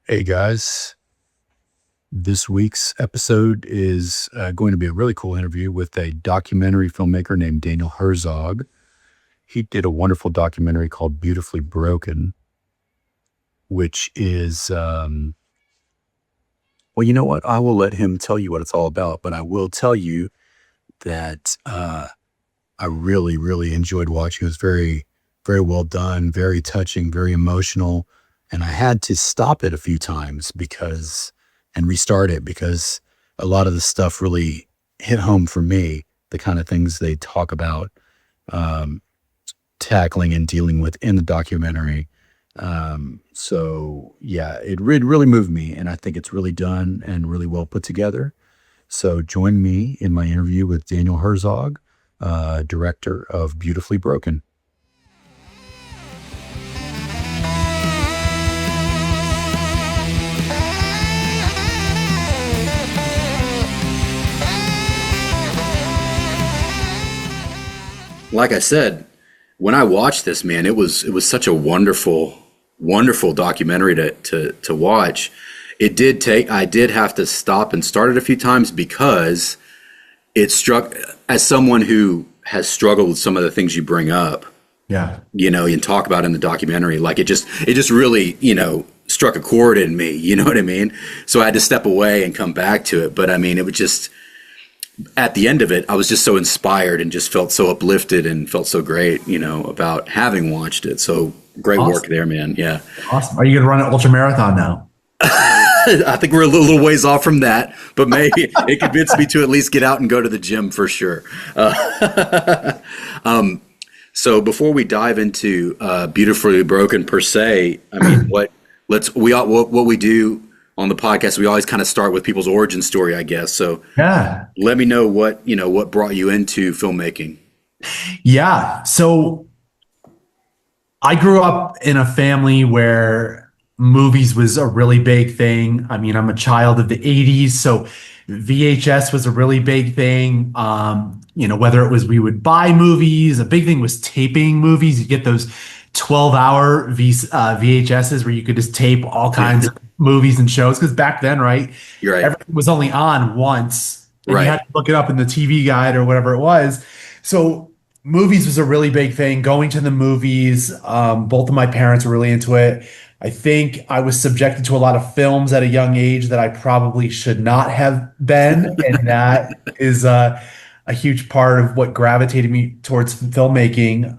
Hey guys, this week's episode is going to be a really cool interview with a documentary filmmaker named Daniel Herzog. He did a wonderful documentary called Beautifully Broken, which is, well, you know what? I will let him tell you what it's all about, but I will tell you that I really, really enjoyed watching. It was very, very well done, very touching, very emotional. And I had to stop it a few times and restart it because a lot of the stuff really hit home for me, the kind of things they talk about um, tackling and dealing with in the documentary. So yeah, it really moved me, and I think it's really done and really well put together. So join me in my interview with Daniel Herzog, director of Beautifully Broken. Like I said, when I watched this, man, it was such a wonderful documentary to watch. I did have to stop and start it a few times because it struck as someone who has struggled with some of the things you bring up, Yeah. and talk about in the documentary. Like it just really, struck a chord in me, you know what I mean? So I had to step away and come back to it. But I mean, it was just at the end of it, I was just so inspired and just felt so uplifted and felt so great, about having watched it. So great work Awesome. there, man. Yeah. Awesome. Are you going to run an ultramarathon now? I think we're a little ways off from that, but maybe it convinced me to at least get out and go to the gym for sure. So before we dive into Beautifully Broken per se, I mean, what we do on the podcast, we always kind of start with people's origin story, I guess. So Yeah. let me know what brought you into filmmaking. Yeah. So I grew up in a family where movies was a really big thing. I mean, I'm a child of the 80s, so VHS was a really big thing. Whether it was we would buy movies, a big thing was taping movies. You get those 12-hour VHSs where you could just tape all kinds of movies and shows. Because back then, right, You're right. everything was only on once, and you Right. had to look it up in the TV guide or whatever it was. So movies was a really big thing. Going to the movies, both of my parents were really into it. I think I was subjected to a lot of films at a young age that I probably should not have been, and that is a huge part of what gravitated me towards filmmaking.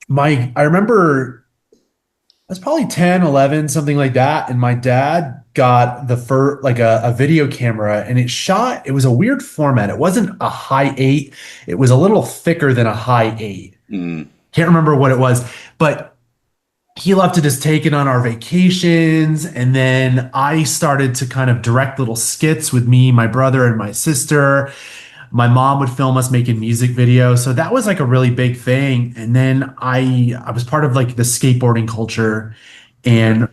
I remember I was probably 10, 11, something like that, and my dad got the first like a video camera, and it was a weird format. It wasn't a high eight, it was a little thicker than a high eight. Mm. Can't remember what it was, but he loved to just take it on our vacations. And then I started to kind of direct little skits with me, my brother, and my sister. My mom would film us making music videos. So that was like a really big thing. And then I was part of like the skateboarding culture. And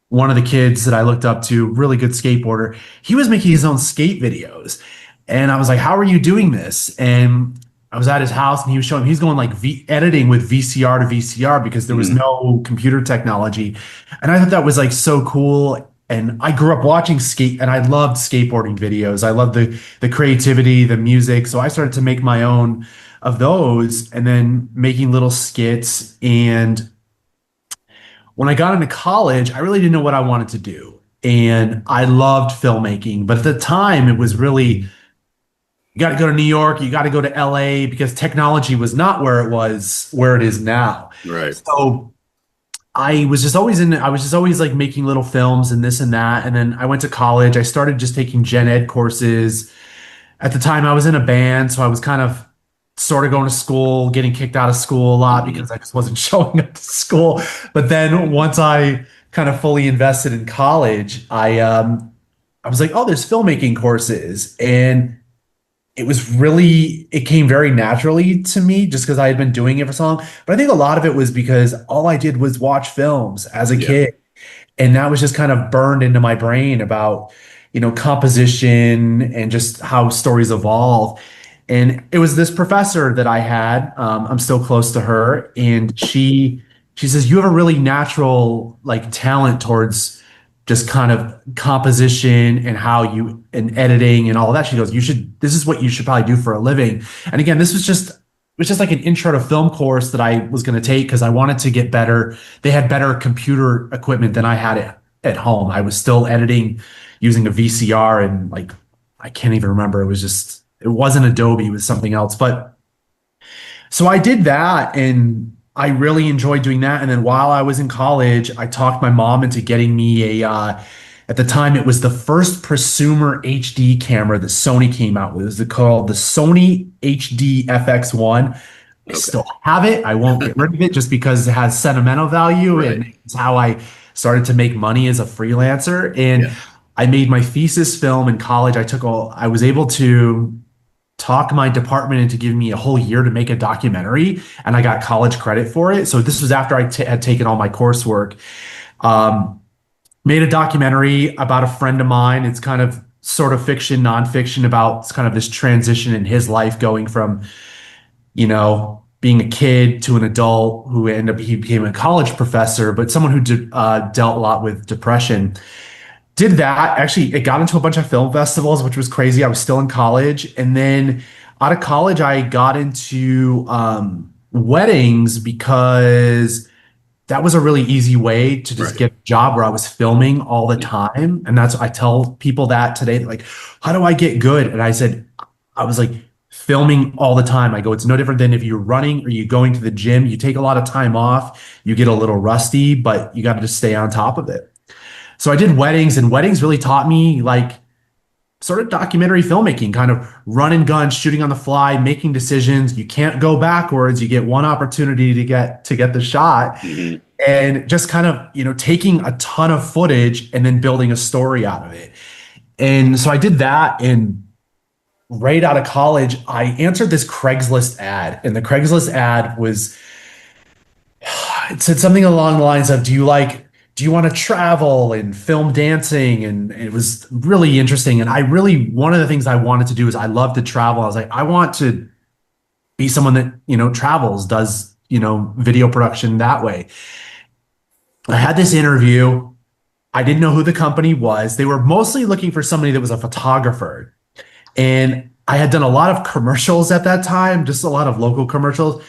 one of the kids that I looked up to, really good skateboarder, he was making his own skate videos. And I was like, how are you doing this? And I was at his house and he was showing, he's going like editing with VCR to VCR because there was Mm. no computer technology. And I thought that was like so cool. And I grew up watching skate and I loved skateboarding videos. I loved the creativity, the music. So I started to make my own of those and then making little skits. And when I got into college, I really didn't know what I wanted to do. And I loved filmmaking. But at the time, it was really, you got to go to New York, you got to go to LA because technology was not where it is now. Right. So I was just always like making little films and this and that. And then I went to college. I started just taking gen ed courses. At the time, I was in a band, so I was kind of sort of going to school, getting kicked out of school a lot Mhm. because I just wasn't showing up to school. But then once I kind of fully invested in college, I was like, oh, there's filmmaking courses. And it came very naturally to me just because I had been doing it for so long. But I think a lot of it was because all I did was watch films as a Yeah. kid. And that was just kind of burned into my brain about, composition and just how stories evolve. And it was this professor that I had. I'm still close to her, and she says you have a really natural like talent towards just kind of composition and how you and editing and all of that. She goes, this is what you should probably do for a living. And again, it was just like an intro to film course that I was going to take because I wanted to get better. They had better computer equipment than I had at home. I was still editing using a VCR and like, I can't even remember. It wasn't Adobe, it was something else. But so I did that and I really enjoyed doing that. And then while I was in college, I talked my mom into getting me at the time, it was the first prosumer HD camera that Sony came out with. It was called the Sony HD FX1. I still have it. I won't get rid of it just because it has sentimental value and it's how I started to make money as a freelancer. And I made my thesis film in college. I was able to talk my department into giving me a whole year to make a documentary, and I got college credit for it. So this was after I had taken all my coursework. Made a documentary about a friend of mine. It's kind of sort of fiction, nonfiction about kind of this transition in his life going from, being a kid to an adult he became a college professor, but someone who dealt a lot with depression. Did that. Actually, it got into a bunch of film festivals, which was crazy. I was still in college. And then out of college, I got into weddings because that was a really easy way to just get a job where I was filming all the time. And I tell people that today, like, how do I get good? And I was like filming all the time. I go, it's no different than if you're running or you going to the gym, you take a lot of time off, you get a little rusty, but you got to just stay on top of it. So I did weddings, and weddings really taught me like sort of documentary filmmaking, kind of run and gun, shooting on the fly, making decisions. You can't go backwards. You get one opportunity to get the shot, and just kind of, taking a ton of footage and then building a story out of it. And so I did that. And right out of college, I answered this Craigslist ad, and the Craigslist ad it said something along the lines of, do you want to travel and film dancing? And it was really interesting. And one of the things I wanted to do is I love to travel. I was like, I want to be someone that, travels, does, video production that way. I had this interview. I didn't know who the company was. They were mostly looking for somebody that was a photographer. And I had done a lot of commercials at that time, just a lot of local commercials.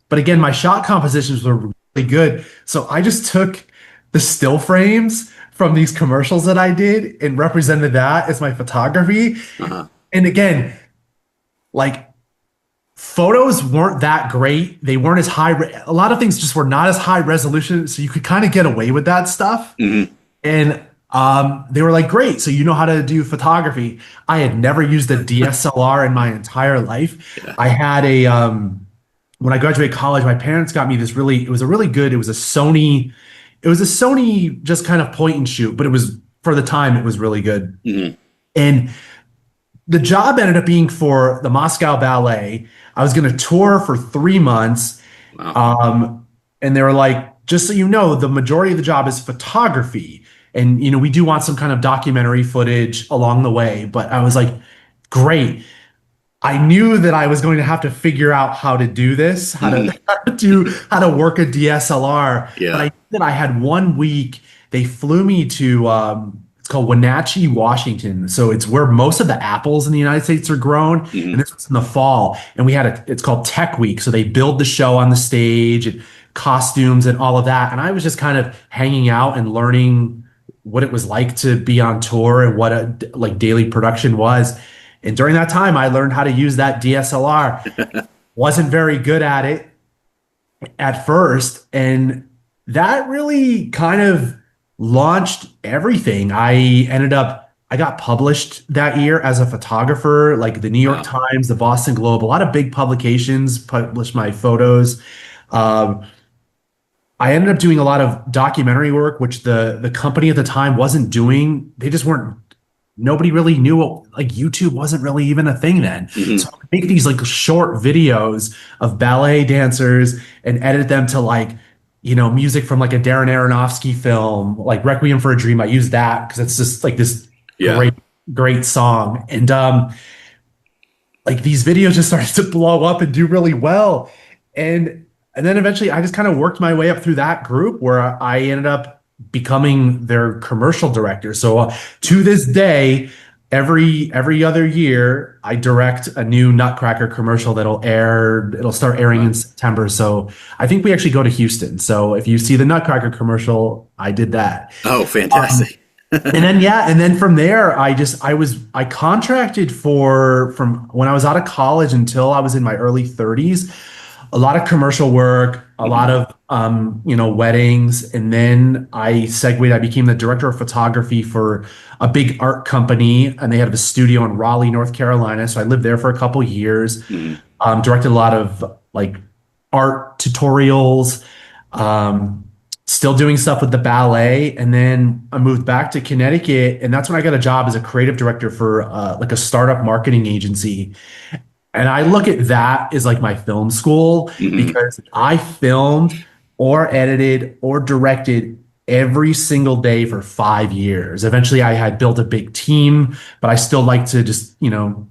But again, my shot compositions were really good. So I just took the still frames from these commercials that I did and represented that as my photography. And again, like photos weren't that great. They weren't as high. A lot of things just were not as high resolution. So you could kind of get away with that stuff. And they were like, great. So you know how to do photography. I had never used a DSLR in my entire life. I had when I graduated college, my parents got me it was a Sony just kind of point and shoot, but for the time, it was really good. And the job ended up being for the Moscow Ballet. I was going to tour for 3 months. Wow. And they were like, just so you know, the majority of the job is photography. And, we do want some kind of documentary footage along the way. But I was like, great. I knew that I was going to have to figure out how to do this, how to work a DSLR. But I had 1 week. They flew me to it's called Wenatchee, Washington. So it's where most of the apples in the United States are grown. And this was in the fall. And it's called Tech Week. So they build the show on the stage and costumes and all of that. And I was just kind of hanging out and learning what it was like to be on tour and what a daily production was. And during that time, I learned how to use that DSLR. Wasn't very good at it at first. And that really kind of launched everything. I got published that year as a photographer, like the New York Times, the Boston Globe, a lot of big publications published my photos. I ended up doing a lot of documentary work, which the company at the time wasn't doing. Nobody really knew YouTube wasn't really even a thing then. So I would make these short videos of ballet dancers and edit them to music from a Darren Aronofsky film, like Requiem for a Dream. I use that because it's just this great song. And these videos just started to blow up and do really well. And then eventually I just kind of worked my way up through that group where I ended up becoming their commercial director. So to this day, every other year, I direct a new Nutcracker commercial that'll air. It'll start airing in Wow. September. So I think we actually go to Houston. So if you see the Nutcracker commercial, I did that. Oh, fantastic. And then yeah, and then from there, I contracted for from when I was out of college until I was in my early 30s, a lot of commercial work, a lot Mhm. of weddings, and then I segued. I became the director of photography for a big art company, and they had a studio in Raleigh, North Carolina. So I lived there for a couple years, Mhm. directed a lot of like art tutorials, um, still doing stuff with the ballet. And then I moved back to Connecticut, and that's when I got a job as a creative director for like a startup marketing agency. And I look at that as like my film school Mhm. because I filmed or edited or directed every single day for 5 years. Eventually, I had built a big team, but I still like to just,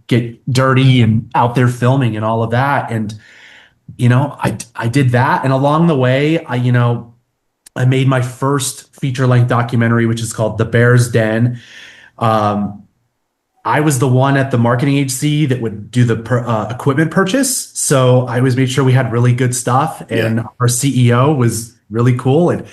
get dirty and out there filming and all of that. And, I did that. And along the way, I made my first feature-length documentary, which is called The Bear's Den. Um, I was the one at the marketing agency that would do the equipment purchase. So I always made sure we had really good stuff. Yeah. And our CEO was really cool and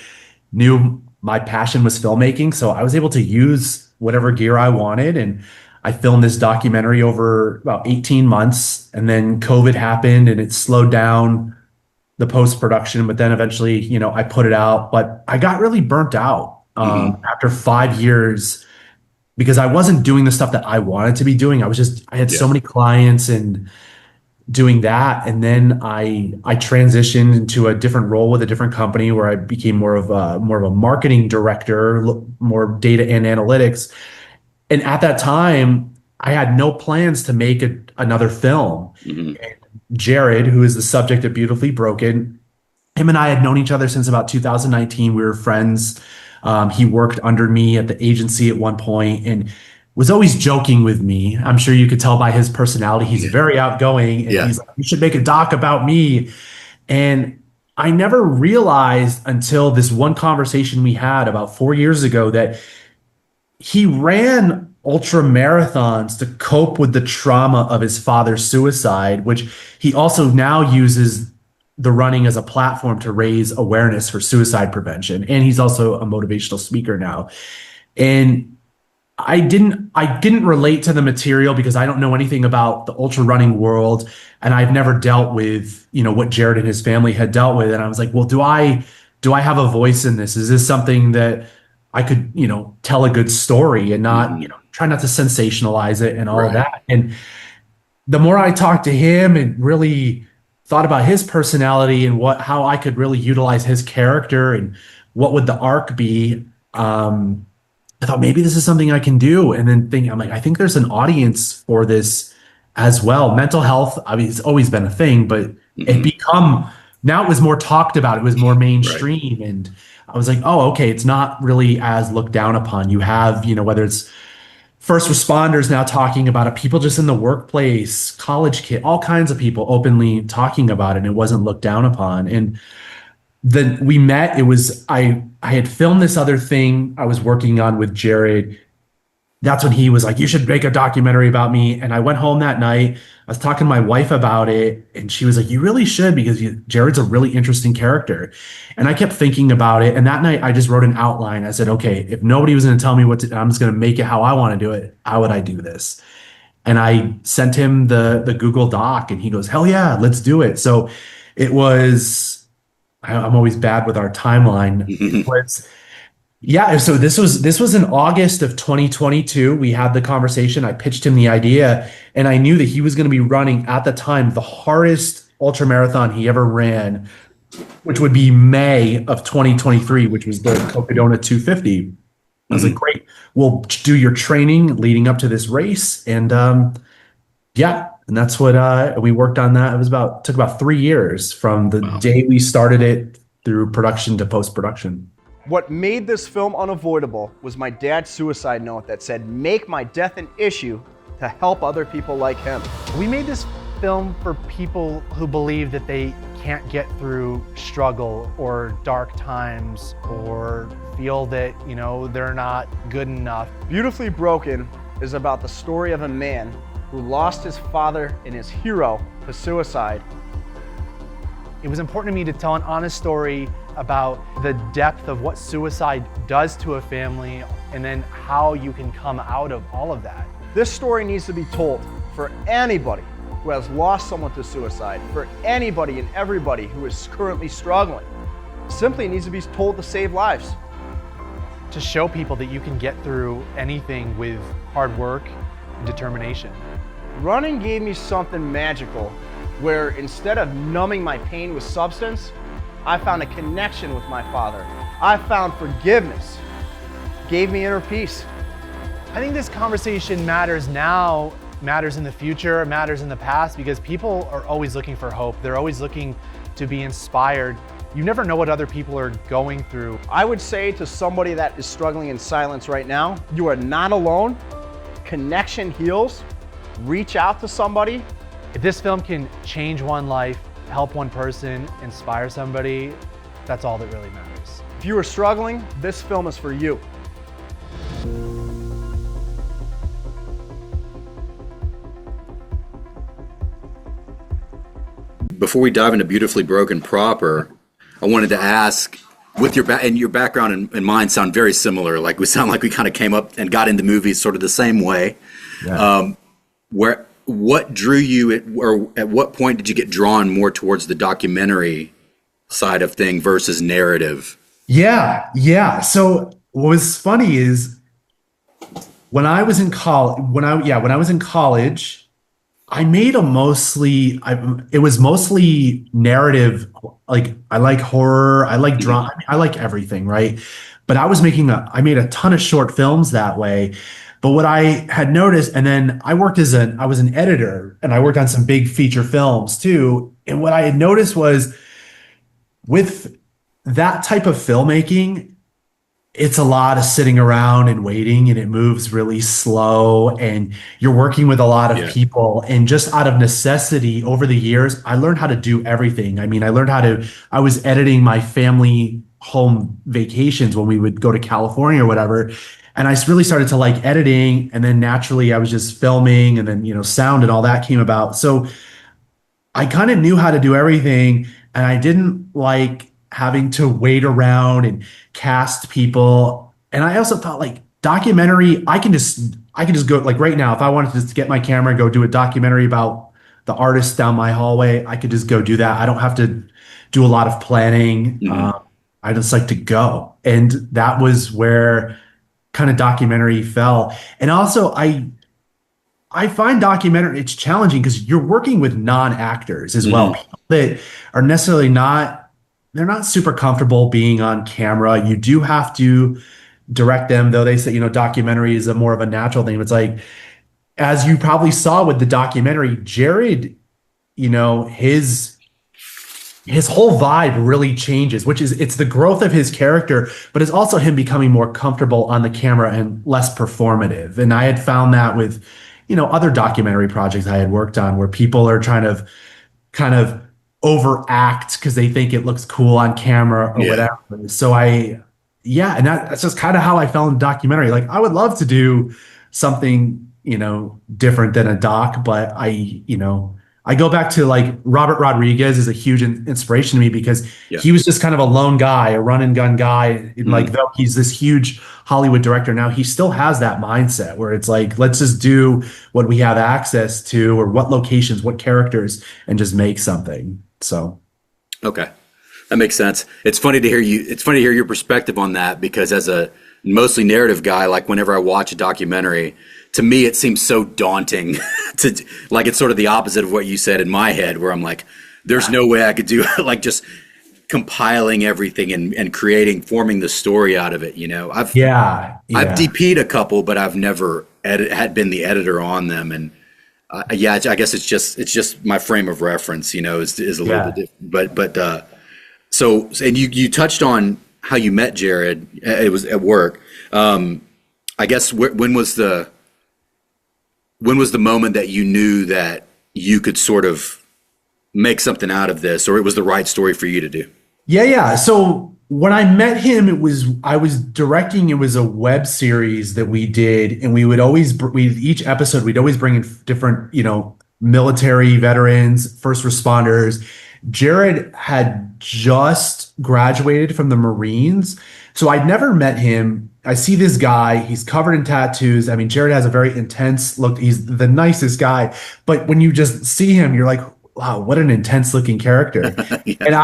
knew my passion was filmmaking. So I was able to use whatever gear I wanted. And I filmed this documentary over about 18 months. And then COVID happened and it slowed down the post production. But then eventually, I put it out. But I got really burnt out Mhm. after 5 years because I wasn't doing the stuff that I wanted to be doing. I had Yeah. so many clients and doing that. And then I transitioned into a different role with a different company where I became more of a marketing director, more data and analytics. And at that time, I had no plans to make another film. Mhm. Jared, who is the subject of Beautifully Broken, him and I had known each other since about 2019. We were friends. He worked under me at the agency at one point and was always joking with me. I'm sure you could tell by his personality. He's Yeah. very outgoing and Yeah. he's like, you should make a doc about me. And I never realized until this one conversation we had about 4 years ago that he ran ultra marathons to cope with the trauma of his father's suicide, which he also now uses the running as a platform to raise awareness for suicide prevention. And he's also a motivational speaker now. And I didn't relate to the material because I don't know anything about the ultra running world and I've never dealt with, what Jared and his family had dealt with. And I was like, well, do I have a voice in this? Is this something that I could, tell a good story and not, Mhm. try not to sensationalize it and all of Right. that. And the more I talked to him and really thought about his personality and how I could really utilize his character and what would the arc be, I thought maybe this is something I can do. And then I'm like, I think there's an audience for this as well. Mental health, I mean, it's always been a thing, but it Mhm. become now it was more talked about. It was more Right. mainstream. And I was like, oh, okay, it's not really as looked down upon. You have, whether it's first responders now talking about it, people just in the workplace, college kid, all kinds of people openly talking about it, and it wasn't looked down upon. And then we met. It was I had filmed this other thing I was working on with Jared. That's when he was like, "You should make a documentary about me." And I went home that night. I was talking to my wife about it, and she was like, "You really should because Jared's a really interesting character." And I kept thinking about it. And that night, I just wrote an outline. I said, "Okay, if nobody was going to tell me what to, I'm just going to make it how I want to do it. How would I do this?" And I sent him the Google Doc, and he goes, "Hell yeah, let's do it." So it was. I'm always bad with our timeline. It Mhm. was yeah, so this was in August of 2022. We had the conversation. I pitched him the idea, and I knew that he was going to be running at the time the hardest ultra marathon he ever ran, which would be May of 2023, which was the Cocodona 250. I was like, Mhm. great. We'll do your training leading up to this race, and yeah, and that's what we worked on. That it was about took about 3 years from the Wow. day we started it through production to post production. What made this film unavoidable was my dad's suicide note that said, "Make my death an issue to help other people like him." We made this film for people who believe that they can't get through struggle or dark times or feel that, they're not good enough. Beautifully Broken is about the story of a man who lost his father and his hero to suicide. It was important to me to tell an honest story about the depth of what suicide does to a family and then how you can come out of all of that. This story needs to be told for anybody who has lost someone to suicide, for anybody and everybody who is currently struggling. Simply needs to be told to save lives. To show people that you can get through anything with hard work and determination. Running gave me something magical where instead of numbing my pain with substance, I found a connection with my father. I found forgiveness. Gave me inner peace. I think this conversation matters now, matters in the future, matters in the past, because people are always looking for hope. They're always looking to be inspired. You never know what other people are going through. I would say to somebody that is struggling in silence right now, you are not alone. Connection heals. Reach out to somebody. If this film can change one life, help one person, inspire somebody, that's all that really matters. If you are struggling, this film is for you. Before we dive into Beautifully Broken proper, I wanted to ask, with your and your background and mine sound very similar. Like we sound like we kind of came up and got into movies sort of the same way. Yeah. What drew you, or at what point did you get drawn more towards the documentary side of thing versus narrative? Yeah. So what was funny is when I was in college, I made it was mostly narrative. Like I like horror, I like drama, I like everything, right? But I made a ton of short films that way. But what I had noticed, and then I was an editor and I worked on some big feature films too. And what I had noticed was with that type of filmmaking, it's a lot of sitting around and waiting, and it moves really slow, and you're working with a lot of people. And just out of necessity over the years, I learned how to do everything. I mean, I was editing my family home vacations when we would go to California or whatever. And I really started to like editing, and then naturally I was just filming, and then, sound and all that came about. So I kind of knew how to do everything, and I didn't like having to wait around and cast people. And I also thought like documentary, I can just go, like right now, if I wanted to just get my camera and go do a documentary about the artist down my hallway, I could just go do that. I don't have to do a lot of planning. I just like to go. And that was where kind of documentary fell. And also I find documentary, it's challenging because you're working with non-actors as well. People that are necessarily they're not super comfortable being on camera. You do have to direct them, though they say, documentary is more of a natural thing. It's like, as you probably saw with the documentary, Jared, his whole vibe really changes, it's the growth of his character, but it's also him becoming more comfortable on the camera and less performative. And I had found that with, other documentary projects I had worked on where people are trying to kind of overact because they think it looks cool on camera or whatever. So and that's just kind of how I fell into documentary. Like I would love to do something, different than a doc, but I go back to like Robert Rodriguez is a huge inspiration to me because he was just kind of a lone guy, a run and gun guy. And like, though he's this huge Hollywood director now, he still has that mindset where it's like, let's just do what we have access to, or what locations, what characters, and just make something. So. Okay. That makes sense. It's funny to hear your perspective on that, because as a mostly narrative guy, like whenever I watch a documentary, to me, it seems so daunting like, it's sort of the opposite of what you said in my head, where I'm like, there's no way I could do like just compiling everything and forming the story out of it. I've DP'd a couple, but I've never had been the editor on them. And I guess it's just my frame of reference, is a little bit different, but so, and you touched on how you met Jared. It was at work. I guess when was the moment that you knew that you could sort of make something out of this, or it was the right story for you to do? Yeah. So when I met him, I was directing. It was a web series that we did, and we would always each episode we'd always bring in different, military veterans, first responders. Jared had just graduated from the Marines, so I'd never met him. I see this guy, he's covered in tattoos. I mean, Jared has a very intense look. He's the nicest guy, but when you just see him, you're like, wow, what an intense looking character. Yeah. And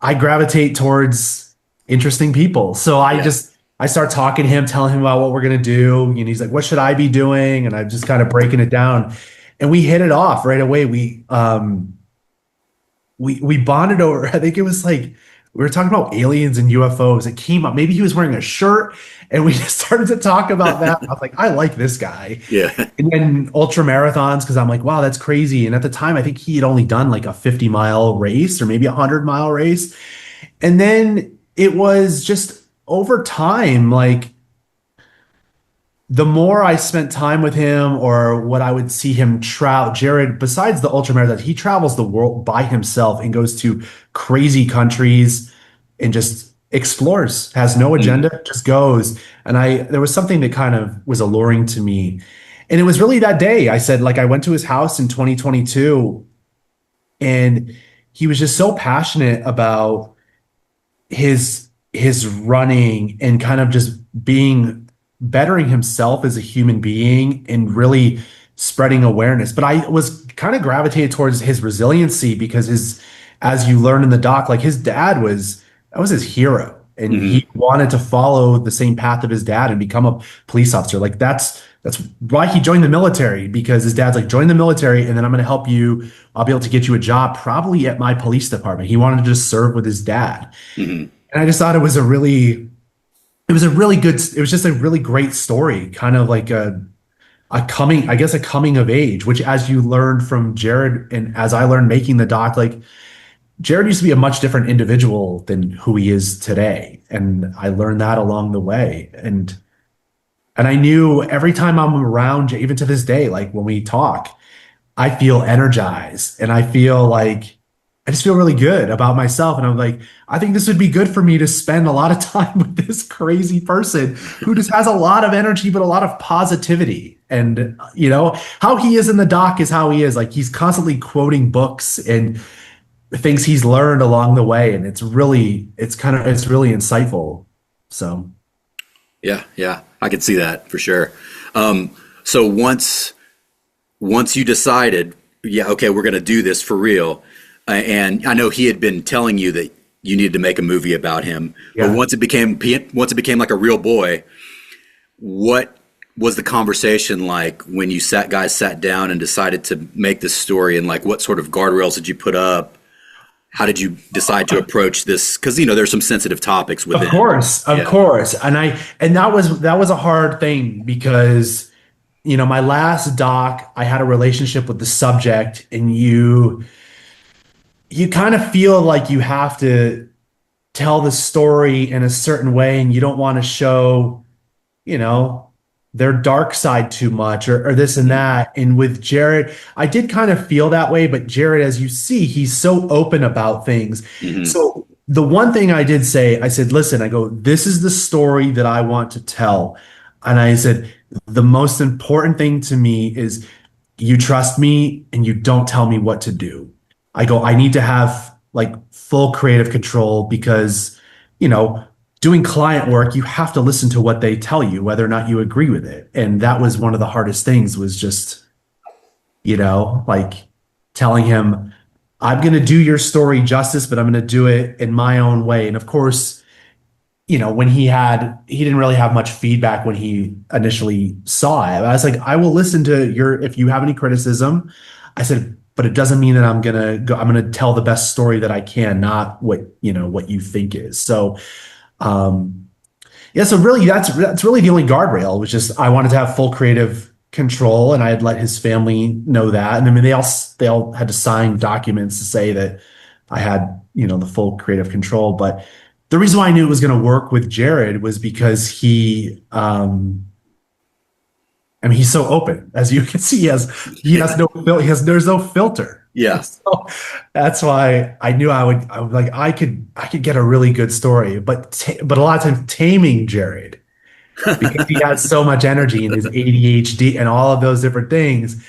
I gravitate towards interesting people. So I start talking to him, telling him about what we're gonna do. He's like, "What should I be doing?" And I'm just kind of breaking it down, and we hit it off right away. We bonded over. I think it was like we were talking about aliens and UFOs. It came up. Maybe he was wearing a shirt, and we just started to talk about that. I was like, I like this guy. Yeah. And then ultramarathons, because I'm like, wow, that's crazy. And at the time, I think he had only done like a 50-mile race or maybe a 100-mile race. And then it was just over time, like the more I spent time with him or what I would see him travel, Jared, besides the ultramarathon, he travels the world by himself and goes to crazy countries and just explores, has no agenda, just goes. And there was something that kind of was alluring to me. And it was really that day I said, like, I went to his house in 2022 and he was just so passionate about his running and kind of just bettering himself as a human being and really spreading awareness. But I was kind of gravitated towards his resiliency because as you learn in the doc, like his dad that was his hero. And he wanted to follow the same path of his dad and become a police officer. Like that's why he joined the military, because his dad's like, join the military and then I'm going to help you. I'll be able to get you a job probably at my police department. He wanted to just serve with his dad. And I just thought it was just a really great story, kind of like a coming of age, which as you learned from Jared and as I learned making the doc, like Jared used to be a much different individual than who he is today. And I learned that along the way. And I knew every time I'm around, even to this day, like when we talk, I feel energized and I just feel really good about myself. And I'm like, I think this would be good for me to spend a lot of time with this crazy person who just has a lot of energy, but a lot of positivity. And, how he is in the doc is how he is. Like he's constantly quoting books and things he's learned along the way. And it's really insightful. So. Yeah. I could see that for sure. So once you decided, yeah, okay, we're going to do this for real. And I know he had been telling you that you needed to make a movie about him. Yeah. But once it became like a real boy, what was the conversation like when you guys sat down and decided to make this story, and like what sort of guardrails did you put up? How did you decide to approach this? Because there's some sensitive topics within. Of course. And that was a hard thing because my last doc, I had a relationship with the subject, and you kind of feel like you have to tell the story in a certain way, and you don't want to show, their dark side too much or this and that. And with Jared, I did kind of feel that way, but Jared, as you see, he's so open about things. So the one thing I did say, I said, listen, I go, this is the story that I want to tell. And I said, the most important thing to me is you trust me and you don't tell me what to do. I go, I need to have like full creative control because, doing client work, you have to listen to what they tell you, whether or not you agree with it. And that was one of the hardest things, was just, like telling him, I'm going to do your story justice, but I'm going to do it in my own way. And of course, when he didn't really have much feedback when he initially saw it. I was like, I will listen to if you have any criticism. I said, but it doesn't mean that I'm going to tell the best story that I can, not what you think is. So, so really that's really the only guardrail, was just, I wanted to have full creative control, and I had let his family know that. And I mean, they all had to sign documents to say that I had, the full creative control. But the reason why I knew it was going to work with Jared was because he, I mean, he's so open, as you can see. There's no filter. Yeah. So that's why I knew I would like, I could get a really good story, but a lot of times taming Jared, because he has so much energy and his ADHD and all of those different things,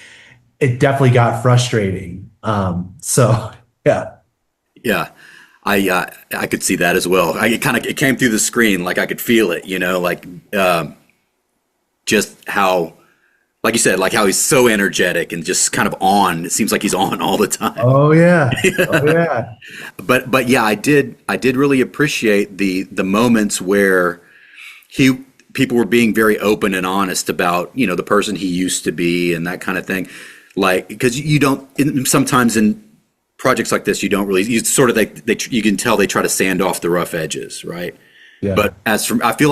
it definitely got frustrating. So yeah. Yeah. I could see that as well. It came through the screen, like I could feel it, like just how, like you said, like how he's so energetic and just kind of on. It seems like he's on all the time. Oh yeah. Oh yeah. But yeah, I did really appreciate the moments where people were being very open and honest about, the person he used to be and that kind of thing. Like, because sometimes in projects like this, you don't really, you sort of, you can tell they try to sand off the rough edges, right? Yeah. But I feel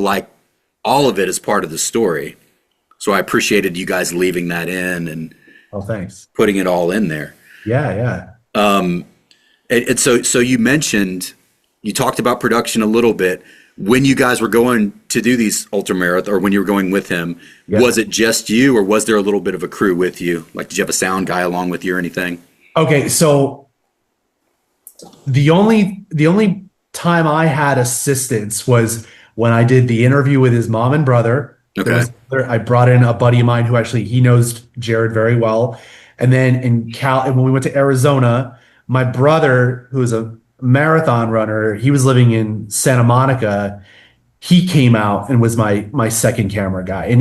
like all of it is part of the story. So I appreciated you guys leaving that in and thanks. Putting it all in there. Yeah. And so you talked about production a little bit. When you guys were going to do these ultramarathon, or when you were going with him, was it just you, or was there a little bit of a crew with you? Like, did you have a sound guy along with you or anything? Okay, so the only time I had assistance was when I did the interview with his mom and brother. Okay. I brought in a buddy of mine who he knows Jared very well. And then when we went to Arizona, my brother, who is a marathon runner, he was living in Santa Monica. He came out and was my second camera guy. And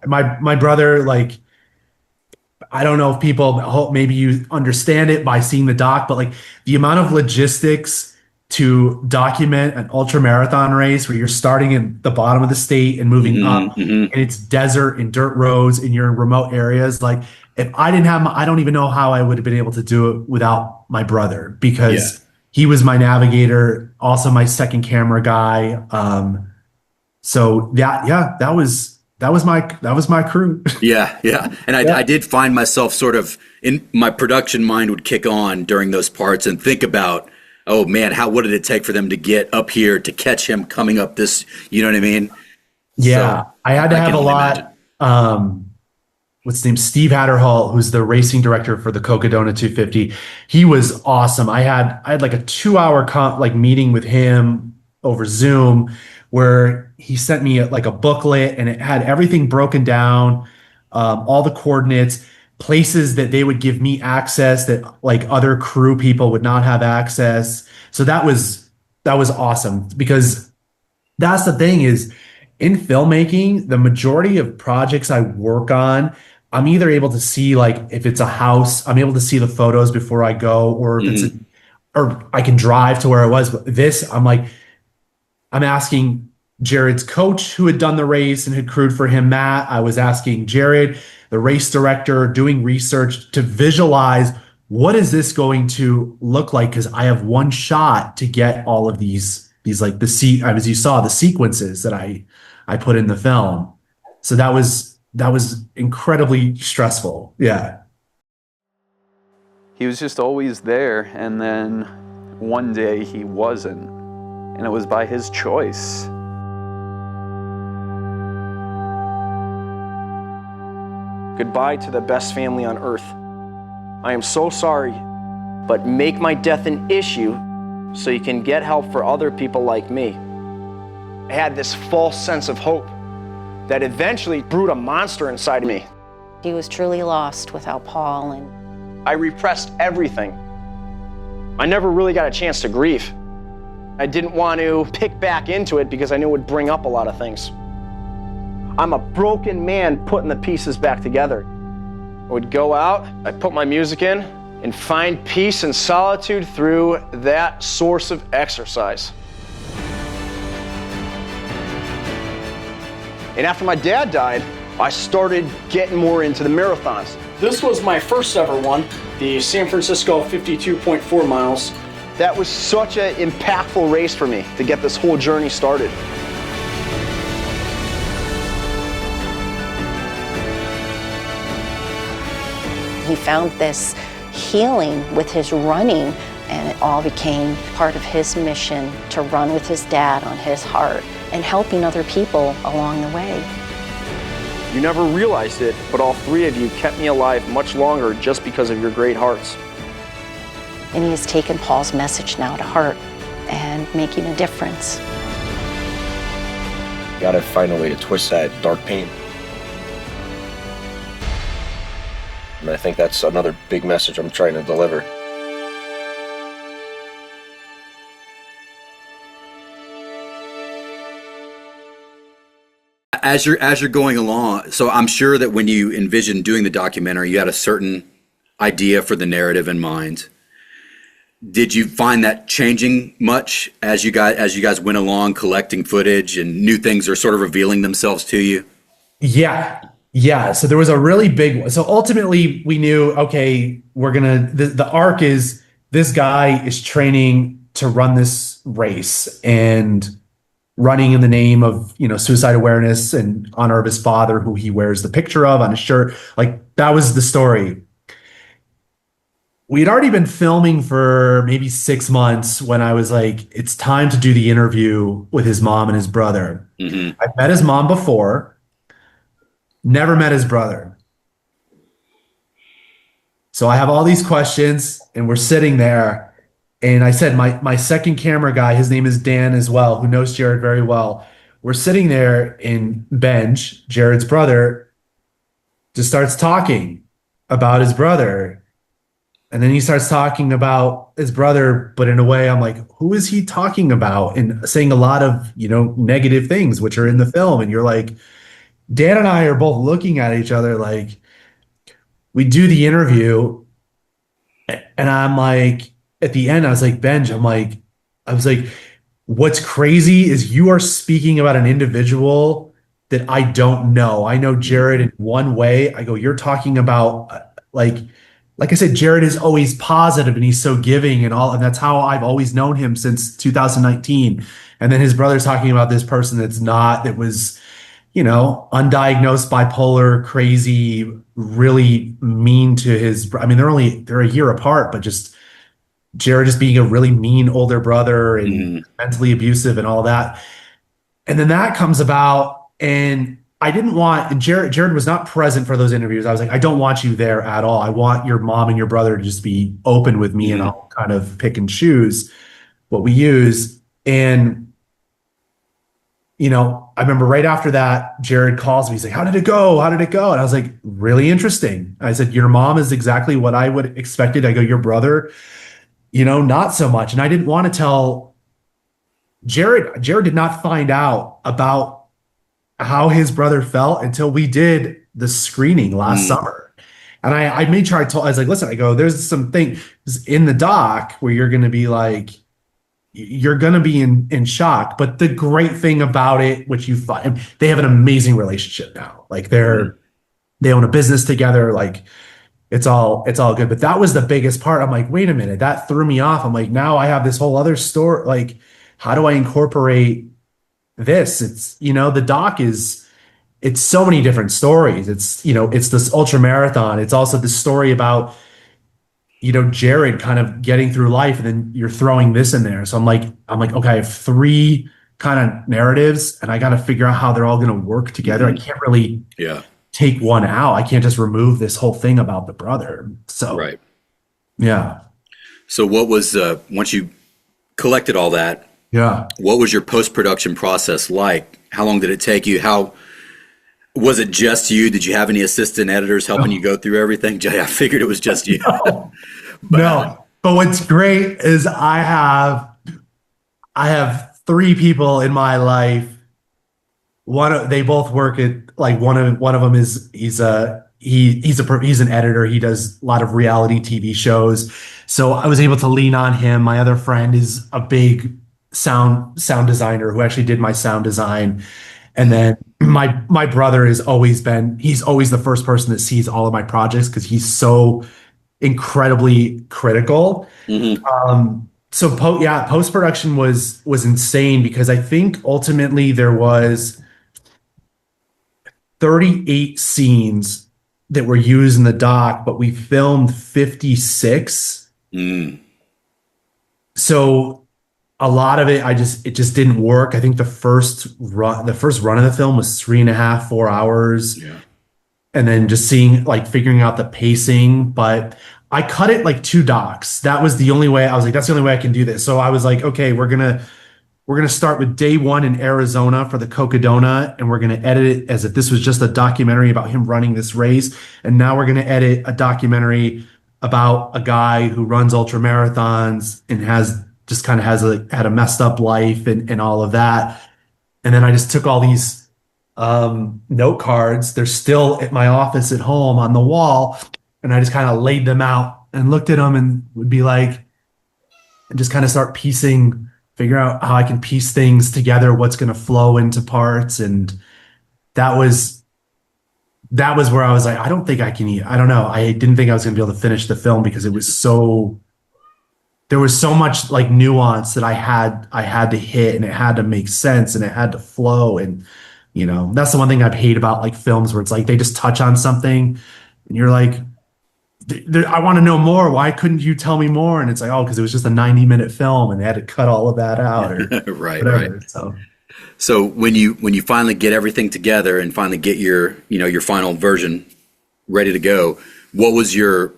my brother, like, I don't know if people, maybe you understand it by seeing the doc, but like the amount of logistics to document an ultramarathon race where you're starting at the bottom of the state and moving up, and it's desert and dirt roads and you're in remote areas. Like, if I didn't have I don't even know how I would have been able to do it without my brother, because he was my navigator, also my second camera guy. So that was my crew. Yeah. And I did find myself sort of in my production mind would kick on during those parts and think about, oh man, what did it take for them to get up here to catch him coming up this, you know what I mean? Yeah. So I had to have a lot. What's his name? Steve Hatterhall, who's the racing director for the Cocodona 250. He was awesome. I had like a 2-hour meeting with him over Zoom, where he sent me a booklet, and it had everything broken down, all the coordinates, places that they would give me access that like other crew people would not have access. So that was awesome, because that's the thing is, in filmmaking, the majority of projects I work on, I'm either able to see, like, if it's a house, I'm able to see the photos before I go, or if or I can drive to where it was. But this, I'm asking Jared's coach, who had done the race and had crewed for him, Matt. I was asking Jared, the race director, doing research to visualize what is this going to look like, because I have one shot to get all of these like as you saw, the sequences that I put in the film. So that was incredibly stressful. Yeah. He was just always there, and then one day he wasn't, and it was by his choice. Goodbye to the best family on earth. I am so sorry, but make my death an issue so you can get help for other people like me. I had this false sense of hope that eventually brewed a monster inside of me. He was truly lost without Paul, and I repressed everything. I never really got a chance to grieve. I didn't want to pick back into it because I knew it would bring up a lot of things. I'm a broken man putting the pieces back together. I would go out, I'd put my music in, and find peace and solitude through that source of exercise. And after my dad died, I started getting more into the marathons. This was my first ever one, the San Francisco 52.4 miles. That was such an impactful race for me to get this whole journey started. he found this healing with his running, and it all became part of his mission to run with his dad on his heart and helping other people along the way. You never realized it, but all three of you kept me alive much longer just because of your great hearts. And he has taken Paul's message now to heart and making a difference. Gotta find a way to twist that dark pain. And I think that's another big message I'm trying to deliver. As you're going along, so I'm sure that when you envisioned doing the documentary, you had a certain idea for the narrative in mind. Did you find that changing much as you guys went along collecting footage and new things are sort of revealing themselves to you? Yeah. So there was a really big one. So ultimately we knew, okay, the arc is this guy is training to run this race and running in the name of, suicide awareness and honor of his father, who he wears the picture of on his shirt. Like, that was the story. We had already been filming for maybe 6 months when I was like, it's time to do the interview with his mom and his brother. Mm-hmm. I've met his mom before, never met his brother. So I have all these questions and we're sitting there. And I said, my second camera guy, his name is Dan as well, who knows Jared very well. We're sitting there and Benj, Jared's brother, just starts talking about his brother. And then he starts talking about his brother, but in a way I'm like, who is he talking about? And saying a lot of, negative things, which are in the film. And you're like, Dan and I are both looking at each other like, we do the interview. And I'm like, at the end, I was like, Benj, what's crazy is you are speaking about an individual that I don't know. I know Jared in one way. I go, you're talking about like I said, Jared is always positive and he's so giving and all, and that's how I've always known him since 2019. And then his brother's talking about this person that was, undiagnosed bipolar, crazy, really mean to his, I mean, they're a year apart, but just Jared just being a really mean older brother and mentally abusive and all that. And then that comes about, and I didn't want, and Jared was not present for those interviews. I was like, I don't want you there at all. I want your mom and your brother to just be open with me and I'll kind of pick and choose what we use. And, I remember right after that, Jared calls me. He's like, how did it go? How did it go? And I was like, really interesting. I said, your mom is exactly what I would expected. I go, your brother, not so much. And I didn't want to tell Jared. Jared did not find out about how his brother felt until we did the screening last summer. And I made sure I was like, listen, I go, there's some things in the doc where you're going to be like, you're going to be in shock. But the great thing about it, which you find, they have an amazing relationship now. Like they own a business together. Like it's all good. But that was the biggest part. I'm like, wait a minute, that threw me off. I'm like, now I have this whole other story. Like, how do I incorporate this? It's, the doc it's so many different stories. It's, it's this ultramarathon. It's also the story about, Jared kind of getting through life, and then you're throwing this in there. So I'm like, okay, I have 3 kind of narratives and I got to figure out how they're all going to work together. I can't really take one out. I can't just remove this whole thing about the brother. So, right. Yeah. So what was, once you collected all that, what was your post-production process like? How long did it take you? How was it just you? Did you have any assistant editors helping you go through everything? Jay, I figured it was just you. No. But what's great is I have 3 people in my life. They both work at, like, one of them is he's an editor. He does a lot of reality TV shows. So I was able to lean on him. My other friend is a big sound designer who actually did my sound design. And then my brother he's always the first person that sees all of my projects because he's so incredibly critical. So post-production was insane because I think ultimately there was 38 scenes that were used in the doc, but we filmed 56. So a lot of it, it didn't work. I think the first run of the film was 3.5, 4 hours. and then just seeing like figuring out the pacing. But I cut it like 2 docs. That was the only way. I was like, that's the only way I can do this. So I was like, okay, we're gonna start with day one in Arizona for the Cocodona, and we're gonna edit it as if this was just a documentary about him running this race. And now we're gonna edit a documentary about a guy who runs ultramarathons and had a messed up life and all of that. And then I just took all these note cards. They're still at my office at home on the wall, and I just kind of laid them out and looked at them and would be like, and just kind of start figure out how I can piece things together, what's going to flow into parts. And that was where I was like, I don't think I can I don't know. I didn't think I was going to be able to finish the film because there was so much like nuance that I had to hit, and it had to make sense, and it had to flow. And, that's the one thing I hate about like films where it's like, they just touch on something and you're like, I want to know more. Why couldn't you tell me more? And it's like, oh, because it was just a 90-minute film and they had to cut all of that out, or Right, whatever. right. So when you finally get everything together and finally get your final version ready to go, what was your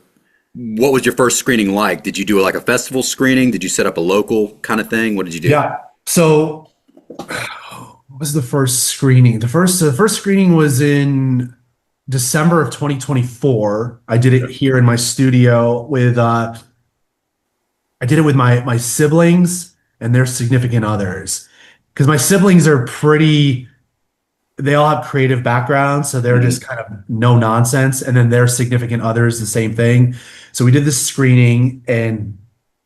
first screening like? Did you do like a festival screening? Did you set up a local kind of thing? What did you do? Yeah. So what was the first screening? The first screening was in December of 2024. I did it here in my studio with I did it with my siblings and their significant others, because my siblings are they all have creative backgrounds, so they're just kind of no nonsense, and then their significant others the same thing. So we did this screening and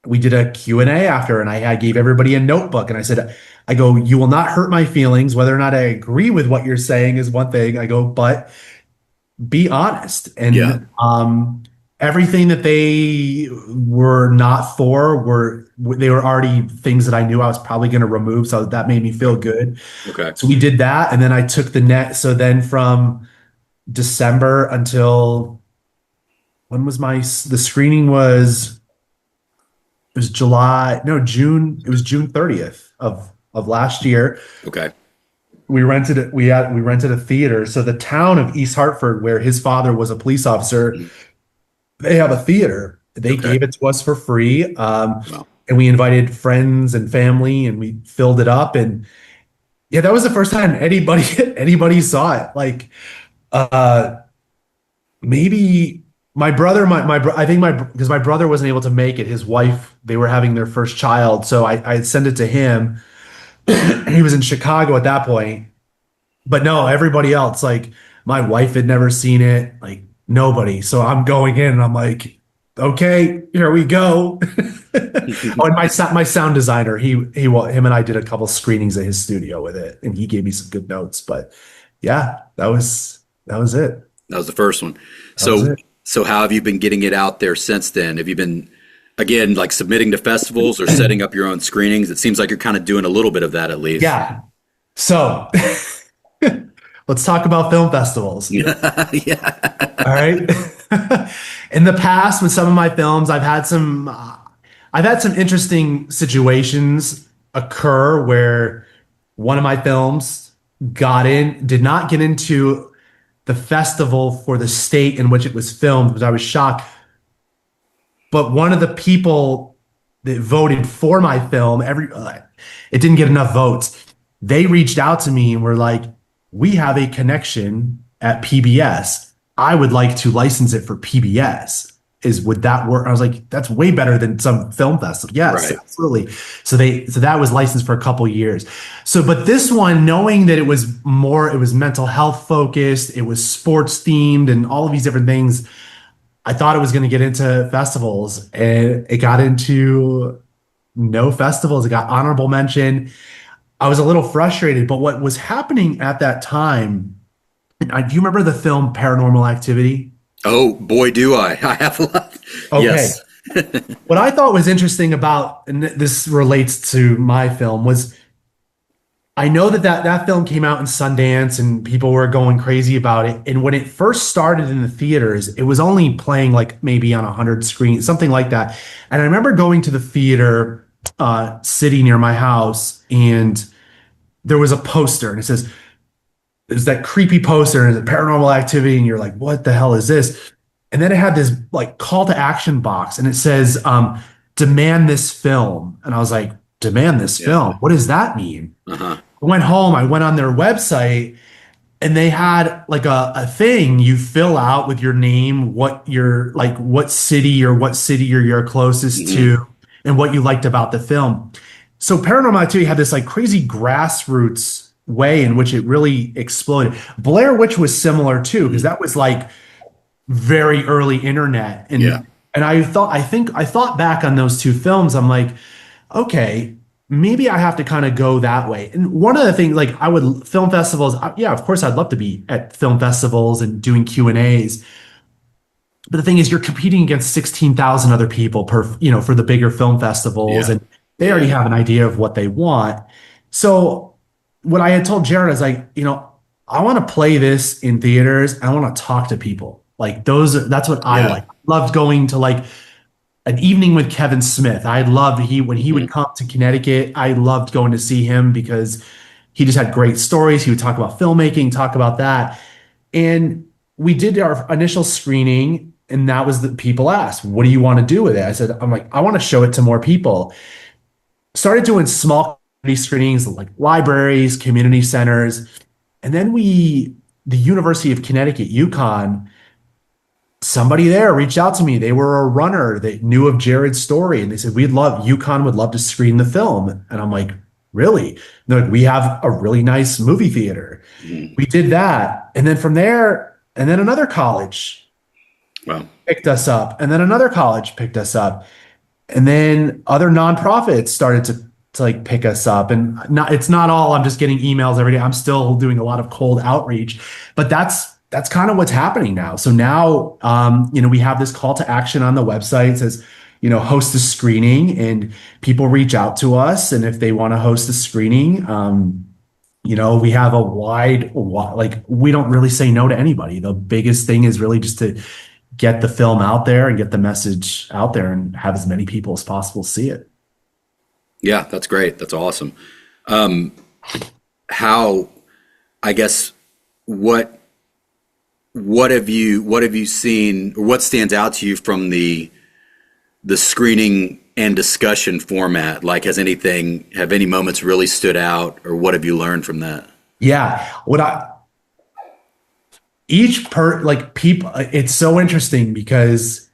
we did a Q&A after, and I gave everybody a notebook, and I go, you will not hurt my feelings. Whether or not I agree with what you're saying is one thing. I go, but be honest. And everything that they were not for they were already things that I knew I was probably going to remove. So that made me feel good. Okay. So we did that. And then I took so then from December until when was the screening it was June. It was June 30th of last year. Okay. We rented a theater. So the town of East Hartford, where his father was a police officer, they have a theater. They gave it to us for free. And we invited friends and family, and we filled it up. And yeah, that was the first time anybody saw it. Like, maybe my brother, because my brother wasn't able to make it. His wife, they were having their first child. So I sent it to him. And he was in Chicago at that point. But no, everybody else, like my wife had never seen it, like nobody. So I'm going in and I'm like, okay, here we go. Oh, and my sound designer, him and I did a couple screenings at his studio with it, and he gave me some good notes. But yeah, that was it. That was the first one. So how have you been getting it out there since then? Have you been, again, like submitting to festivals or setting up your own screenings? It seems like you're kind of doing a little bit of that at least. Yeah. So let's talk about film festivals. Yeah. All right. In the past, with some of my films, I've had some interesting situations occur where one of my films did not get into the festival for the state in which it was filmed, because I was shocked. But one of the people that voted for my film, it didn't get enough votes. They reached out to me and were like, we have a connection at PBS. I would like to license it for PBS. Would that work? I was like, that's way better than some film festival. Yes, right. Absolutely. So that was licensed for a couple years. But this one, knowing that it was mental health focused, it was sports themed and all of these different things, I thought it was going to get into festivals, and it got into no festivals. It got honorable mention. I was a little frustrated, but what was happening at that time, do you remember the film Paranormal Activity? Oh, boy, do I. I have a lot. Okay. Yes. What I thought was interesting about, and this relates to my film, was I know that film came out in Sundance and people were going crazy about it. And when it first started in the theaters, it was only playing like maybe on 100 screens, something like that. And I remember going to the theater, city near my house, and there was a poster and it says, there's that creepy poster and it's paranormal activity, and you're like, what the hell is this? And then it had this like call to action box, and it says, demand this film. And I was like, demand this film? What does that mean? Uh-huh. I went home, I went on their website, and they had like a thing you fill out with your name, what you're like, what city you're closest to, and what you liked about the film. So Paranormal Activity had this like crazy grassroots way in which it really exploded. Blair Witch was similar too, because that was like very early internet. And I thought back on those two films, I'm like, okay, maybe I have to kind of go that way. And one of the things, like film festivals, yeah, of course I'd love to be at film festivals and doing Q&As. But the thing is, you're competing against 16,000 other people for the bigger film festivals, and they already have an idea of what they want. So what I had told Jared is like, I want to play this in theaters. I want to talk to people. Like that's what I like. Loved going to like an evening with Kevin Smith. I loved when he would come to Connecticut. I loved going to see him because he just had great stories. He would talk about filmmaking, talk about that. And we did our initial screening, and that was the people asked, what do you want to do with it? I'm like, I want to show it to more people. Started doing small community screenings like libraries, community centers. And then the University of Connecticut, UConn, somebody there reached out to me. They were a runner. They knew of Jared's story. And they said, UConn would love to screen the film. And I'm like, really? No, we have a really nice movie theater. We did that. And then from there, and then another college picked us up. And then another college picked us up. And then other nonprofits started to like pick us up. And it's not all, I'm just getting emails every day. I'm still doing a lot of cold outreach, but that's kind of what's happening now. So now, we have this call to action on the website. It says, host a screening, and people reach out to us. And if they want to host a screening, we have a wide, like, we don't really say no to anybody. The biggest thing is really just to get the film out there and get the message out there and have as many people as possible see it. Yeah, that's great. That's awesome. What have you seen, or what stands out to you from the screening and discussion format? Like, have any moments really stood out, or what have you learned from that? Yeah. People, it's so interesting because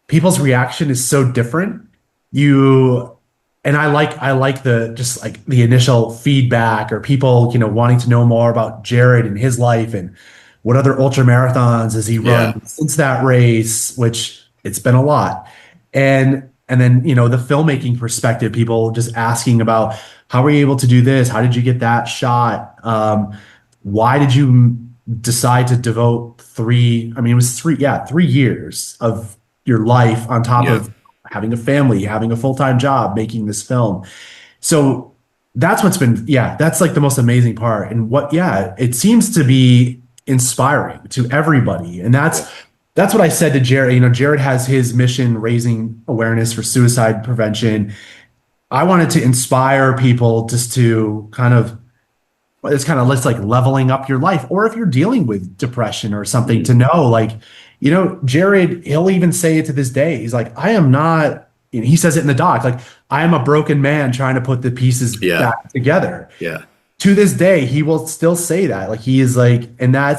people's reaction is so different. And I like the initial feedback, or people, wanting to know more about Jared and his life and what other ultramarathons has he run since that race, which it's been a lot. And then, the filmmaking perspective, people just asking about, how were you able to do this? How did you get that shot? Why did you decide to devote 3 years of your life on top of having a family, having a full-time job, making this film? So that's that's like the most amazing part. And it seems to be inspiring to everybody. And that's what I said to Jared. Jared has his mission, raising awareness for suicide prevention. I wanted to inspire people just to it's like leveling up your life. Or if you're dealing with depression or something, to know, Jared, he'll even say it to this day. He's like, I am not, he says it in the doc, like, I am a broken man trying to put the pieces back together. Yeah. To this day, he will still say that. Like, he is like, and I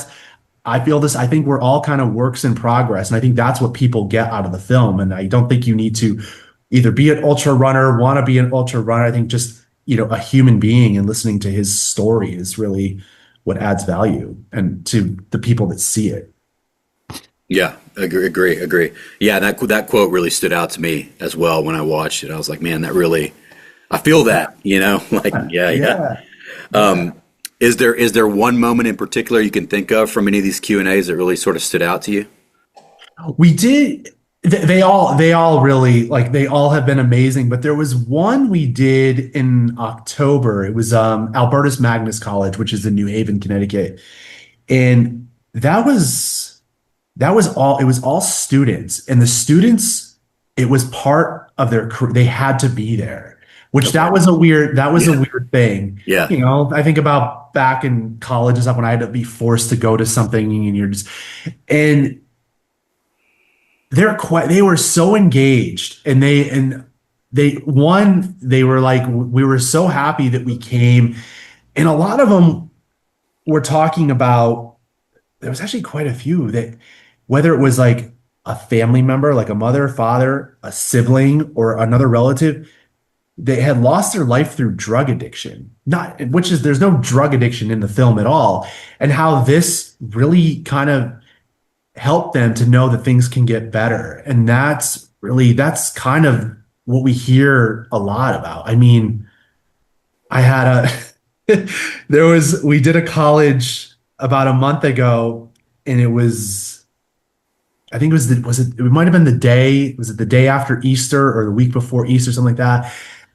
think we're all kind of works in progress. And I think that's what people get out of the film. And I don't think you need to either be an ultra runner, want to be an ultra runner. I think just, a human being and listening to his story is really what adds value, and to the people that see it. Yeah, agree. Yeah, that quote really stood out to me as well when I watched it. I was like, man, I feel that, like, yeah. Is there one moment in particular you can think of from any of these Q&As that really sort of stood out to you? We did. They all really, like, they all have been amazing, but there was one we did in October. It was Albertus Magnus College, which is in New Haven, Connecticut. And that was all, it was all students, and the students, it was part of their career. They had to be there, which Okay. that was a Yeah. weird thing. Yeah. You know, I think about back in college and stuff when I had to be forced to go to something and and they were so engaged they were like, we were so happy that we came. And a lot of them were talking about, there was actually quite a few that, whether it was like a family member, like a mother, father, a sibling, or another relative, they had lost their life through drug addiction. Not, which is, there's no drug addiction in the film at all. And how this really kind of helped them to know that things can get better. And that's kind of what we hear a lot about. I mean, I had we did a college about a month ago, and it was, I think it might have been was it the day after Easter or the week before Easter, something like that.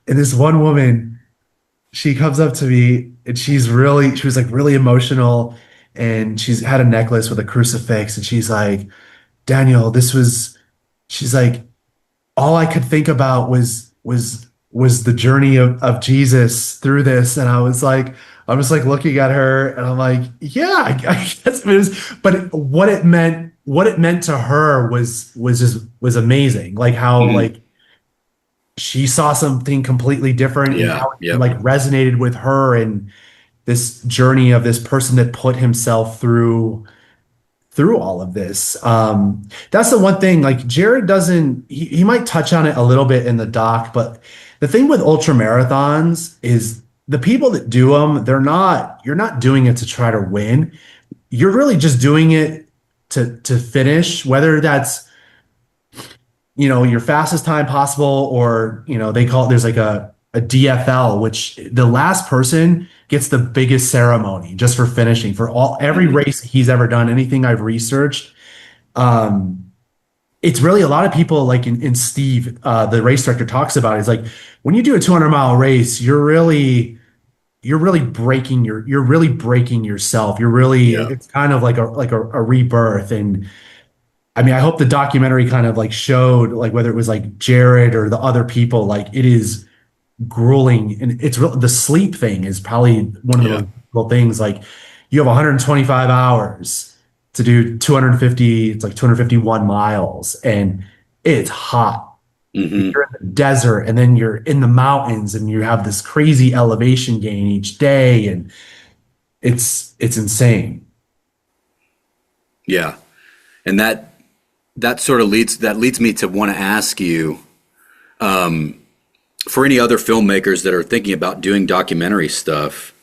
And this one woman, she comes up to me and she was like really emotional, and she's had a necklace with a crucifix, and she's like, Daniel, she's like, all I could think about was the journey of Jesus through this. And I was like looking at her, and I'm like, yeah, I guess it was, but what it meant to her was amazing. Like how, like, she saw something completely different, and how it like resonated with her, and this journey of this person that put himself through all of this. That's the one thing, like, Jared doesn't, he might touch on it a little bit in the doc, but the thing with ultra marathons is the people that do them, you're not doing it to try to win. You're really just doing it to finish, whether that's, you know, your fastest time possible, or, you know, there's like a DFL, which the last person gets the biggest ceremony just for finishing for every race he's ever done, anything I've researched. It's really a lot of people, like in Steve, the race director, talks about it. It's like, when you do a 200-mile race, you're really breaking yourself. It's kind of like a rebirth. And I mean, I hope the documentary kind of like showed, like, whether it was like Jared or the other people, like, it is grueling. And the sleep thing is probably one of the most difficult things. Like, you have 125 hours to do 251 miles, and it's hot. You're in the desert, and then you're in the mountains, and you have this crazy elevation gain each day, and it's insane. Yeah. And that sort of leads me to want to ask you, for any other filmmakers that are thinking about doing documentary stuff,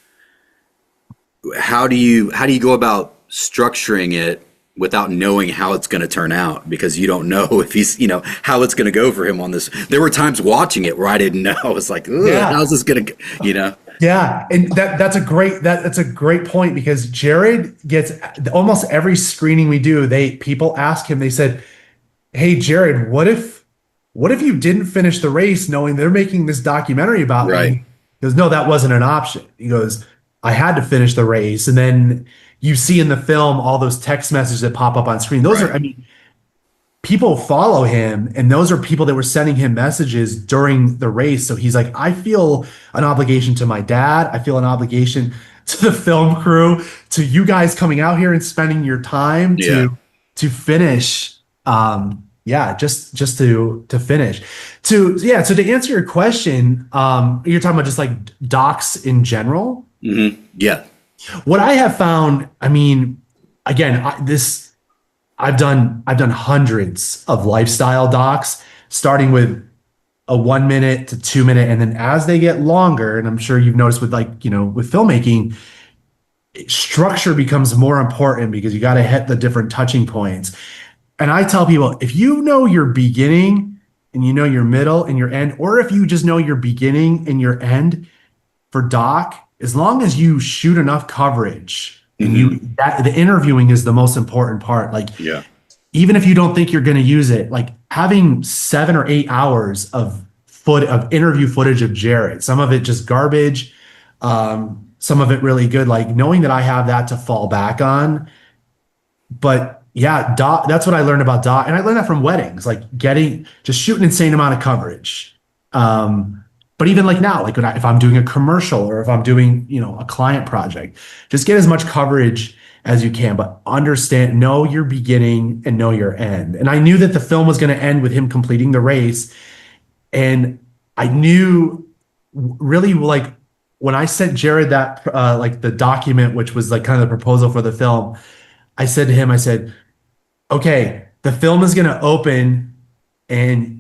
how do you go about structuring it without knowing how it's going to turn out? Because you don't know if he's, you know, how it's going to go for him on this. There were times watching it where I didn't know. I was like, how's this going to, you know? Yeah, and that's a great point, because Jared gets, almost every screening we do, people ask him, they said, "Hey Jared, what if you didn't finish the race knowing they're making this documentary about me?" He goes, "No, that wasn't an option." He goes, "I had to finish the race." And then you see in the film all those text messages that pop up on screen. Those are, I mean, people follow him, and those are people that were sending him messages during the race. So he's like, I feel an obligation to my dad. I feel an obligation to the film crew, to you guys coming out here and spending your time to finish. Just to finish. So to answer your question, you're talking about just like docs in general. Mm-hmm. Yeah. What I have found, I mean, again, I've done hundreds of lifestyle docs, starting with a 1 minute to 2 minute. And then as they get longer, and I'm sure you've noticed with, like, you know, with filmmaking, structure becomes more important, because you got to hit the different touching points. And I tell people, if you know your beginning and you know your middle and your end, or if you just know your beginning and your end for doc, as long as you shoot enough coverage, and the interviewing is the most important part. Like, even if you don't think you're going to use it, like having 7 or 8 hours of interview footage of Jared, some of it just garbage, some of it really good, like knowing that I have that to fall back on. But yeah, that's what I learned about doc. And I learned that from weddings, like just shoot an insane amount of coverage. But even like now, like if I'm doing a commercial or if I'm doing, a client project, just get as much coverage as you can, but know your beginning and know your end. And I knew that the film was going to end with him completing the race. And I knew really, like, when I sent Jared that, like the document, which was like kind of the proposal for the film, I said to him, I said, okay, the film is going to open and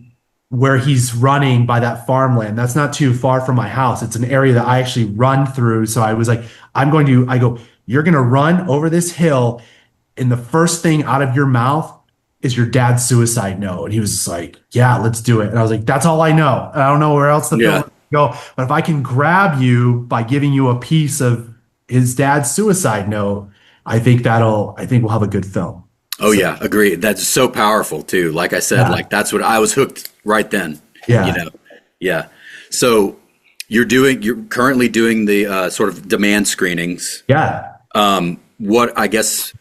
where he's running by that farmland. That's not too far from my house. It's an area that I actually run through. So I was like, you're going to run over this hill, and the first thing out of your mouth is your dad's suicide note. And he was just like, yeah, let's do it. And I was like, that's all I know. And I don't know where else the film go. But if I can grab you by giving you a piece of his dad's suicide note, I think we'll have a good film. Oh yeah, agree. That's so powerful too. Like I said, like that's what I was hooked right then. Yeah. Yeah. So you're currently doing the sort of demand screenings. Yeah. What, I guess,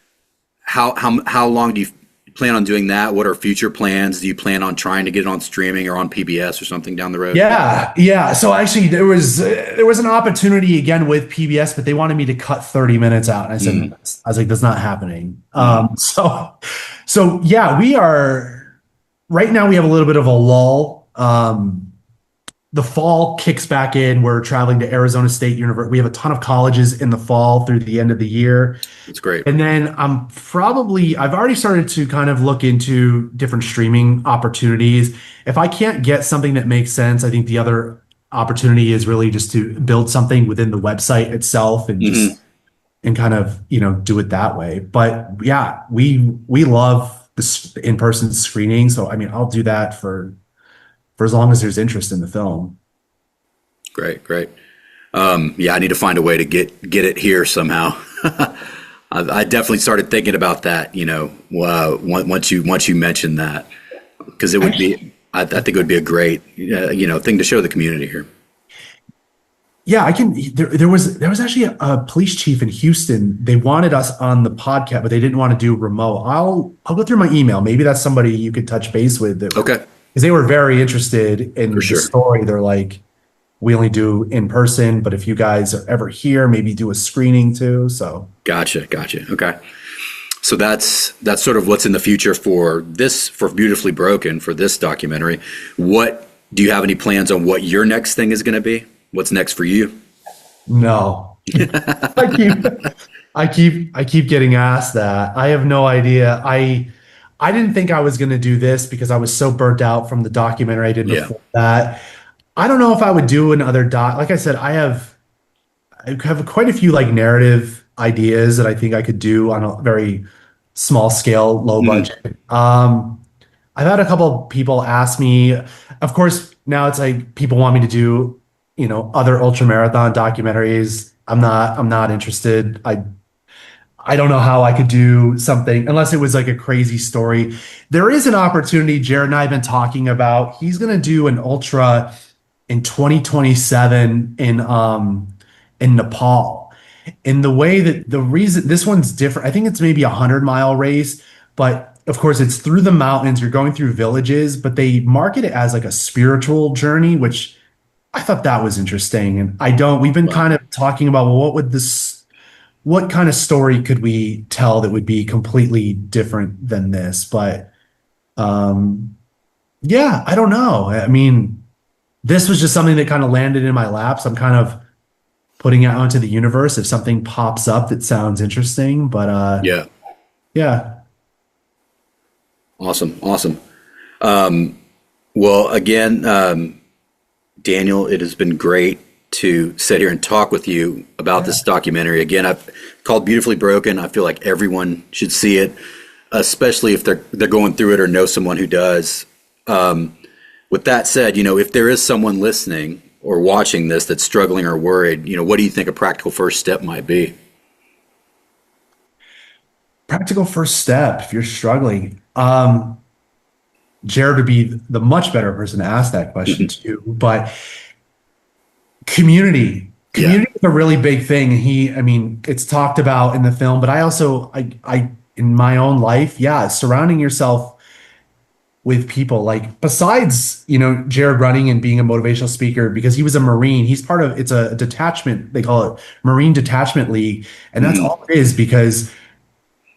how long do you plan on doing that? What are future plans? Do you plan on trying to get it on streaming or on PBS or something down the road? Yeah. So actually there was an opportunity again with PBS, but they wanted me to cut 30 minutes out. And I said, I was like, that's not happening. So yeah, right now we have a little bit of a lull. The fall kicks back in. We're traveling to Arizona State University. We have a ton of colleges in the fall through the end of the year. That's great. And then I've already started to kind of look into different streaming opportunities. If I can't get something that makes sense, I think the other opportunity is really just to build something within the website itself and just and kind of, do it that way. But yeah, we love the in-person screening. So, I mean, I'll do that for as long as there's interest in the film. Great. Yeah, I need to find a way to get it here somehow. I definitely started thinking about that, once you mentioned that, because it would be, I think it would be a great, thing to show the community here. Yeah, there was actually a police chief in Houston. They wanted us on the podcast, but they didn't want to do remote. I'll go through my email. Maybe that's somebody you could touch base with. Okay. Because they were very interested in the story. They're like, we only do in person, but if you guys are ever here, maybe do a screening too. So Gotcha. Okay. So that's sort of what's in the future for Beautifully Broken, for this documentary. Do you have any plans on what your next thing is going to be? What's next for you? No. I keep getting asked that. I have no idea. I didn't think I was going to do this because I was so burnt out from the documentary I did before that. I don't know if I would do another Like I said, I have quite a few like narrative ideas that I think I could do on a very small scale, low budget. I've had a couple people ask me. Of course, now it's like people want me to do, other ultramarathon documentaries. I'm not interested. I don't know how I could do something unless it was like a crazy story. There is an opportunity Jared and I have been talking about. He's going to do an ultra in 2027 in Nepal. In the way that the reason this one's different, I think it's maybe 100-mile race, but of course it's through the mountains. You're going through villages, but they market it as like a spiritual journey, which I thought that was interesting. And we've been kind of talking about, well, what kind of story could we tell that would be completely different than this? But yeah, I don't know. I mean, this was just something that kind of landed in my lap. So I'm kind of putting it out into the universe if something pops up that sounds interesting. But yeah. Awesome. Well, again, Daniel, it has been great to sit here and talk with you about this documentary. Again, I've called Beautifully Broken. I feel like everyone should see it, especially if they're going through it or know someone who does. With that said, if there is someone listening or watching this that's struggling or worried, what do you think a practical first step might be? Practical first step, if you're struggling. Jared would be the much better person to ask that question to, but community is a really big thing. It's talked about in the film, but I also, in my own life, surrounding yourself with people. Like besides, Jared running and being a motivational speaker, because he was a Marine, he's part of, it's a detachment, they call it Marine Detachment League. And that's all it is, because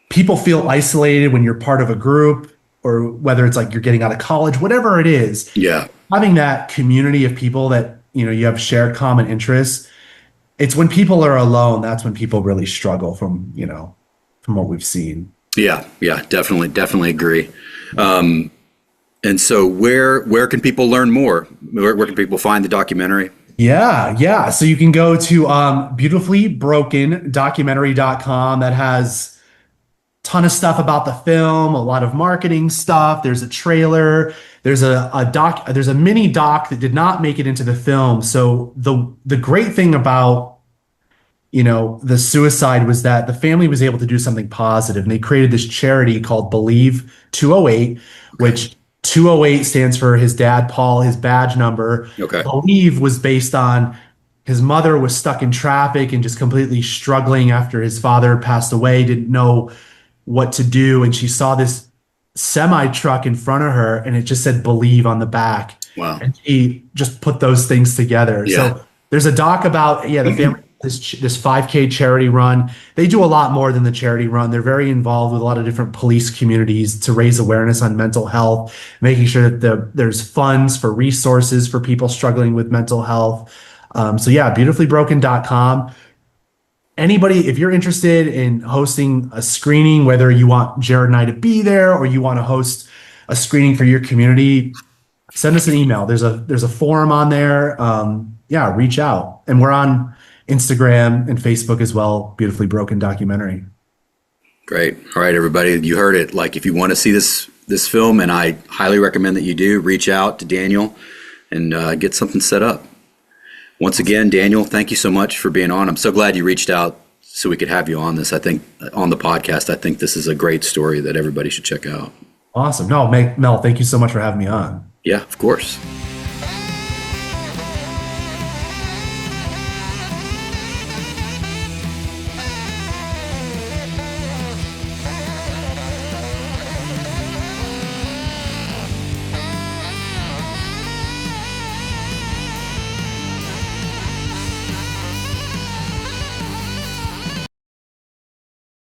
people feel isolated when you're part of a group, or whether it's like you're getting out of college, whatever it is. Yeah. Having that community of people that, you have shared common interests. It's when people are alone, that's when people really struggle from what we've seen. Yeah. Definitely agree. And so where can people learn more? Where can people find the documentary? Yeah. So you can go to beautifulybrokendocumentary.com. That has a ton of stuff about the film, a lot of marketing stuff. There's a trailer. There's there's a mini doc that did not make it into the film. So the great thing about the suicide was that the family was able to do something positive, and they created this charity called Believe 208, which 208 stands for his dad, Paul, his badge number. Okay. Believe was based on his mother was stuck in traffic and just completely struggling after his father passed away, didn't know what to do. And she saw this semi truck in front of her, and it just said Believe on the back. Wow. And he just put those things together. Yeah. So there's a doc about, the family, this 5K charity run. They do a lot more than the charity run. They're very involved with a lot of different police communities to raise awareness on mental health, making sure that there's funds for resources for people struggling with mental health. Beautifulybroken.com. Anybody, if you're interested in hosting a screening, whether you want Jared and I to be there or you want to host a screening for your community, send us an email. There's a forum on there. Reach out. And we're on Instagram and Facebook as well, Beautifully Broken Documentary. Great. All right, everybody, you heard it. Like, if you want to see this film, and I highly recommend that you do, reach out to Daniel and get something set up. Once again, Daniel, thank you so much for being on. I'm so glad you reached out so we could have you on this. I think on the podcast, I think this is a great story that everybody should check out. Awesome. No, Mel, thank you so much for having me on. Yeah, of course.